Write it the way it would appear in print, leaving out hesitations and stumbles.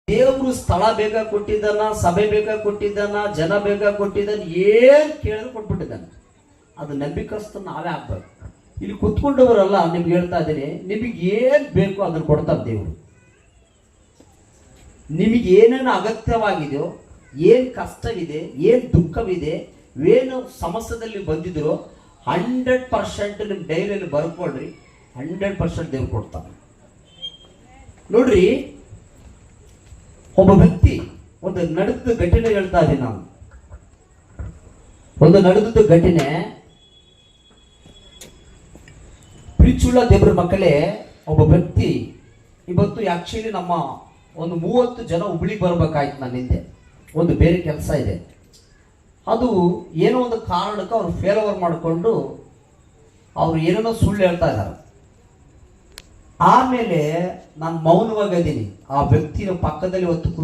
ದೇವರು ಸ್ಥಳ ಬೇಗ ಕೊಟ್ಟಿದ್ದಾನ, ಸಭೆ ಬೇಗ ಕೊಟ್ಟಿದ್ದಾನ, ಜನ ಬೇಗ ಕೊಟ್ಟಿದ್ದಾನ, ಏನ್ ಕೇಳಿದ್ರು ಕೊಟ್ಬಿಟ್ಟಿದ್ದಾನೆ. ಅದು ನಂಬಿಕಸ್ತ ನಾವೇ ಆಗ್ಬೇಕು. ಇಲ್ಲಿ ಕುತ್ಕೊಂಡವರಲ್ಲ, ನಿಮ್ಗೆ ಹೇಳ್ತಾ ಇದ್ದೀನಿ, ನಿಮಗೆ ಏನ್ ಬೇಕು ಅದನ್ನು ಕೊಡ್ತಾರೆ ದೇವರು. ನಿಮಗೆ ಏನೇನು ಅಗತ್ಯವಾಗಿದೆಯೋ, ಏನ್ ಕಷ್ಟವಿದೆ, ಏನ್ ದುಃಖವಿದೆ, ಏನು ಸಮಸ್ಯೆದಲ್ಲಿ ಬಂದಿದ್ರು 100% ನಿಮ್ಮ ಡೈರಿಯಲ್ಲಿ ಬರ್ಕೊಳ್ರಿ. 100% ದೇವ್ರು ಕೊಡ್ತಾನೆ. ನೋಡ್ರಿ, ಒಬ್ಬ ವ್ಯಕ್ತಿ ಒಂದು ನಡೆದ ಘಟನೆ ಹೇಳ್ತಾ ಇದ್ದೀನಿ ನಾನು. ಒಂದು ನಡೆದದ್ದು ಘಟನೆ. ಪ್ರೀತಿಯುಳ್ಳ ದೇವರ ಮಕ್ಕಳೇ, ಒಬ್ಬ ವ್ಯಕ್ತಿ ಇವತ್ತು ಆಕ್ಚುಲಿ ನಮ್ಮ ಒಂದು 30 ಜನ ಹುಬ್ಳಿಗೆ ಬರ್ಬೇಕಾಯ್ತು. ನನ್ನ ಹಿಂದೆ ಒಂದು ಬೇರೆ ಕೆಲಸ ಇದೆ. ಅದು ಏನೋ ಒಂದು ಕಾರಣಕ್ಕೆ ಅವ್ರು ಫೇಲ್ ಓವರ್ ಮಾಡಿಕೊಂಡು ಅವ್ರು ಏನೇನೋ ಸುಳ್ಳು ಹೇಳ್ತಾ ಇದ್ದಾರೆ. ಆಮೇಲೆ ನಾನು ಮೌನವಾಗಿದ್ದೀನಿ. ಆ ವ್ಯಕ್ತಿಯ ಪಕ್ಕದಲ್ಲಿ ಹೊತ್ತು